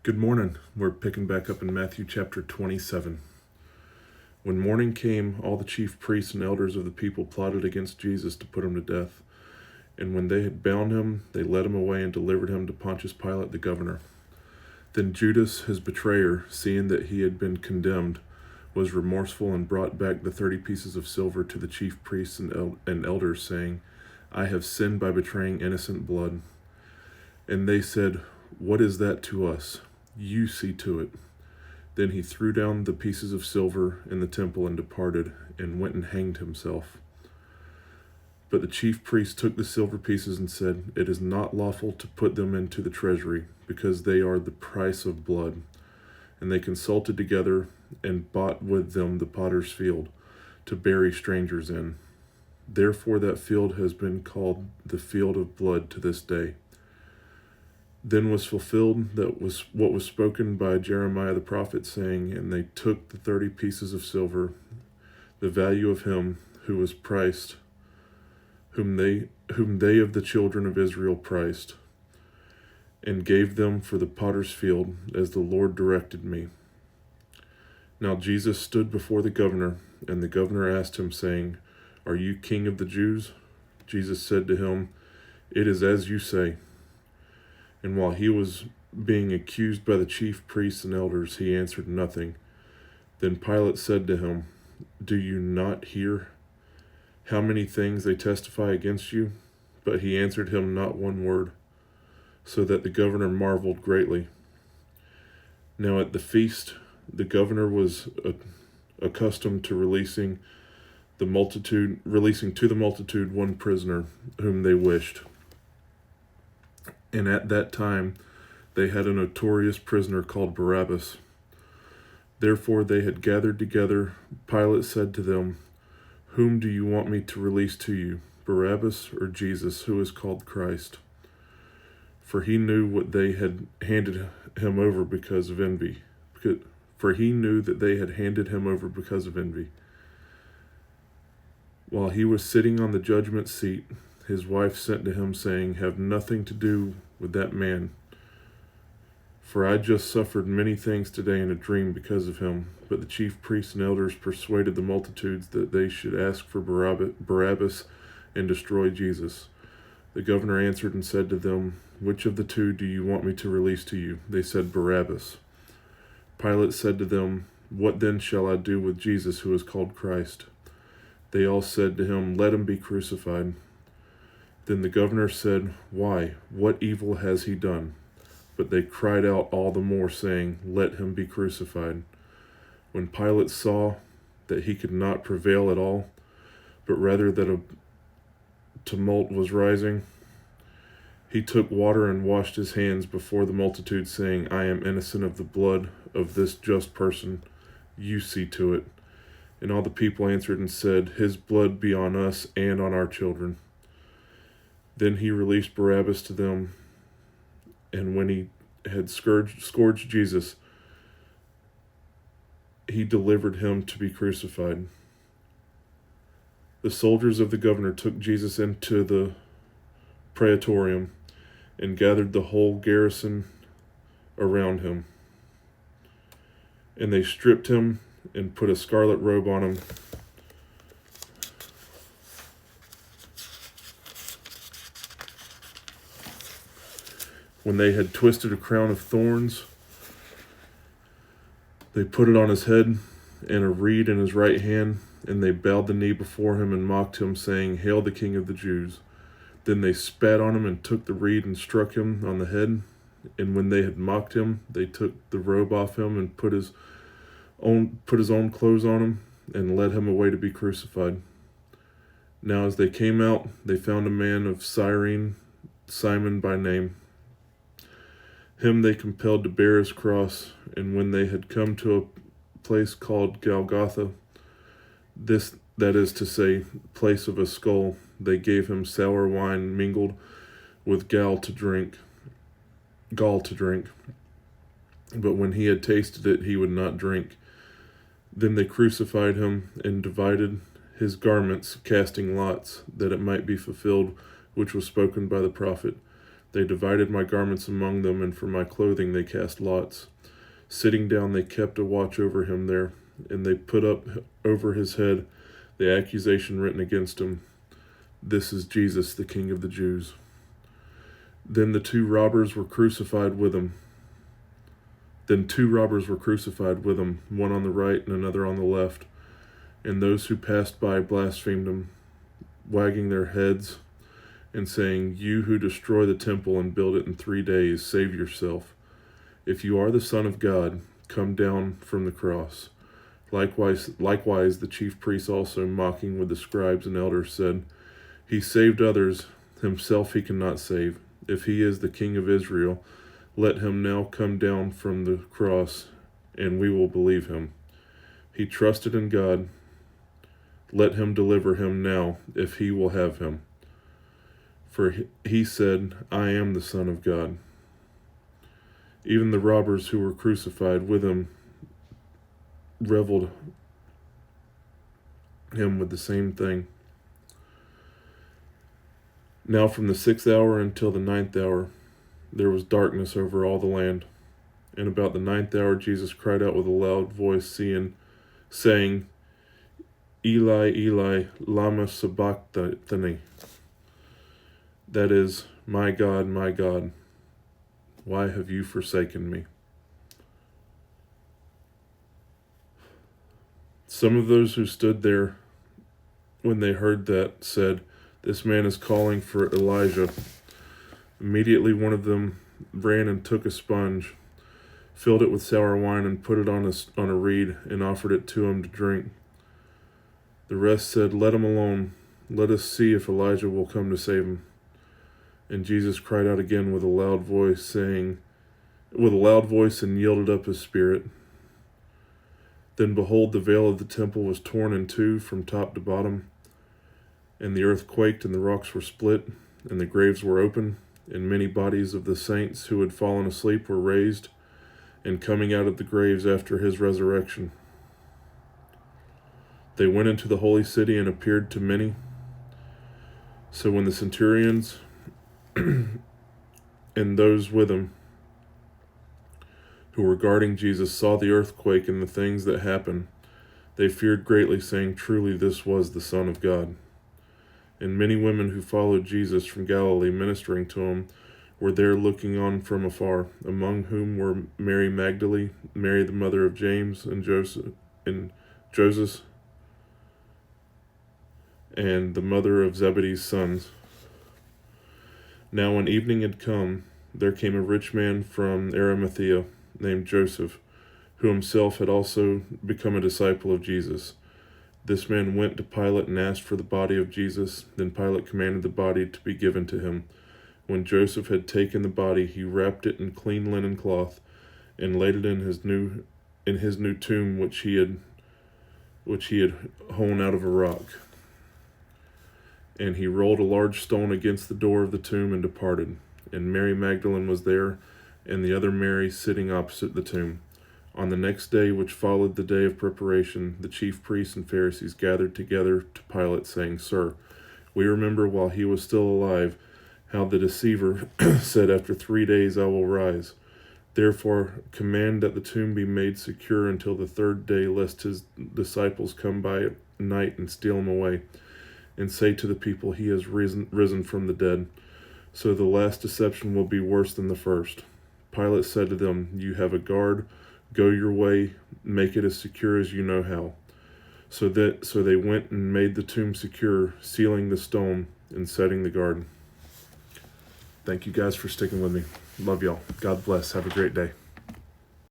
Good morning. We're picking back up in Matthew chapter 27. When morning came, all the chief priests and elders of the people plotted against Jesus to put him to death. And when they had bound him, they led him away and delivered him to Pontius Pilate the governor. Then Judas, his betrayer, seeing that he had been condemned, was remorseful and brought back the 30 pieces of silver to the chief priests and elders, saying, I have sinned by betraying innocent blood. And they said, What is that to us? You see to it. Then he threw down the pieces of silver in the temple and departed, and went and hanged himself. But the chief priests took the silver pieces and said, It is not lawful to put them into the treasury, because they are the price of blood. And they consulted together and bought with them the potter's field, to bury strangers in. Therefore that field has been called the field of blood to this day. Then was fulfilled what was spoken by Jeremiah the prophet, saying, And they took the 30 pieces of silver, the value of him who was priced, whom they of the children of Israel priced, and gave them for the potter's field, as the Lord directed me. Now Jesus stood before the governor, and the governor asked him, saying, Are you king of the Jews? Jesus said to him, It is as you say. And while he was being accused by the chief priests and elders, he answered nothing. Then Pilate said to him, Do you not hear how many things they testify against you? But he answered him not one word, so that the governor marveled greatly. Now at the feast, the governor was accustomed to releasing to the multitude one prisoner whom they wished. And at that time they had a notorious prisoner called Barabbas. Therefore they had gathered together. Pilate said to them, Whom do you want me to release to you, Barabbas or Jesus, who is called Christ? For he knew what they had handed him over because of envy. For he knew that they had handed him over because of envy. While he was sitting on the judgment seat, his wife sent to him, saying, Have nothing to do with that man, for I just suffered many things today in a dream because of him. But the chief priests and elders persuaded the multitudes that they should ask for Barabbas and destroy Jesus. The governor answered and said to them, Which of the two do you want me to release to you? They said, Barabbas. Pilate said to them, What then shall I do with Jesus, who is called Christ? They all said to him, Let him be crucified. Then the governor said, Why? What evil has he done? But they cried out all the more, saying, Let him be crucified. When Pilate saw that he could not prevail at all, but rather that a tumult was rising, he took water and washed his hands before the multitude, saying, I am innocent of the blood of this just person. You see to it. And all the people answered and said, His blood be on us and on our children. Then he released Barabbas to them, and when he had scourged Jesus, he delivered him to be crucified. The soldiers of the governor took Jesus into the praetorium and gathered the whole garrison around him. And they stripped him and put a scarlet robe on him. When they had twisted a crown of thorns, they put it on his head and a reed in his right hand, and they bowed the knee before him and mocked him, saying, Hail the King of the Jews. Then they spat on him and took the reed and struck him on the head. And when they had mocked him, they took the robe off him and put his own clothes on him and led him away to be crucified. Now as they came out, they found a man of Cyrene, Simon by name. Him they compelled to bear his cross, and when they had come to a place called Golgotha, that is to say, place of a skull, they gave him sour wine mingled with gall to drink. But when he had tasted it, he would not drink. Then they crucified him and divided his garments, casting lots, that it might be fulfilled which was spoken by the prophet. They divided my garments among them, and for my clothing they cast lots. Sitting down, they kept a watch over him there, and they put up over his head the accusation written against him, "This is Jesus, the King of the Jews." Then two robbers were crucified with him, one on the right and another on the left. And those who passed by blasphemed him, wagging their heads and saying, "You who destroy the temple and build it in 3 days, save yourself. If you are the Son of God, come down from the cross." Likewise, the chief priests also, mocking with the scribes and elders, said, "He saved others, himself he cannot save. If he is the King of Israel, let him now come down from the cross, and we will believe him. He trusted in God. Let him deliver him now, if he will have him. For he said, 'I am the Son of God.'" Even the robbers who were crucified with him reviled him with the same thing. Now from the 6th hour until the 9th hour, there was darkness over all the land. And about the 9th hour, Jesus cried out with a loud voice, saying, "Eli, Eli, lama sabachthani?" That is, my God, why have you forsaken me?" Some of those who stood there when they heard that said, "This man is calling for Elijah." Immediately one of them ran and took a sponge, filled it with sour wine, and put it on a reed, and offered it to him to drink. The rest said, "Let him alone. Let us see if Elijah will come to save him." And Jesus cried out again with a loud voice, and yielded up his spirit. Then behold, the veil of the temple was torn in two from top to bottom, and the earth quaked, and the rocks were split, and the graves were open, and many bodies of the saints who had fallen asleep were raised, and coming out of the graves after his resurrection. They went into the holy city and appeared to many. So when the centurions and those with him who were guarding Jesus saw the earthquake and the things that happened, they feared greatly, saying, "Truly this was the Son of God." And many women who followed Jesus from Galilee, ministering to him, were there looking on from afar, among whom were Mary Magdalene, Mary the mother of James and Joseph, and the mother of Zebedee's sons. Now when evening had come, there came a rich man from Arimathea, named Joseph, who himself had also become a disciple of Jesus. This man went to Pilate and asked for the body of Jesus. Then Pilate commanded the body to be given to him. When Joseph had taken the body, he wrapped it in clean linen cloth and laid it in his new tomb, which he had hewn out of a rock. And he rolled a large stone against the door of the tomb and departed. And Mary Magdalene was there, and the other Mary sitting opposite the tomb. On the next day, which followed the day of preparation, the chief priests and Pharisees gathered together to Pilate, saying, "Sir, we remember while he was still alive how the deceiver said, 'After 3 days I will rise.' Therefore command that the tomb be made secure until the 3rd day, lest his disciples come by at night and steal him away, and say to the people, 'He has risen from the dead.' So the last deception will be worse than the first." Pilate said to them, "You have a guard. Go your way, make it as secure as you know how." So they went and made the tomb secure, sealing the stone and setting the guard. Thank you guys for sticking with me. Love y'all. God bless. Have a great day.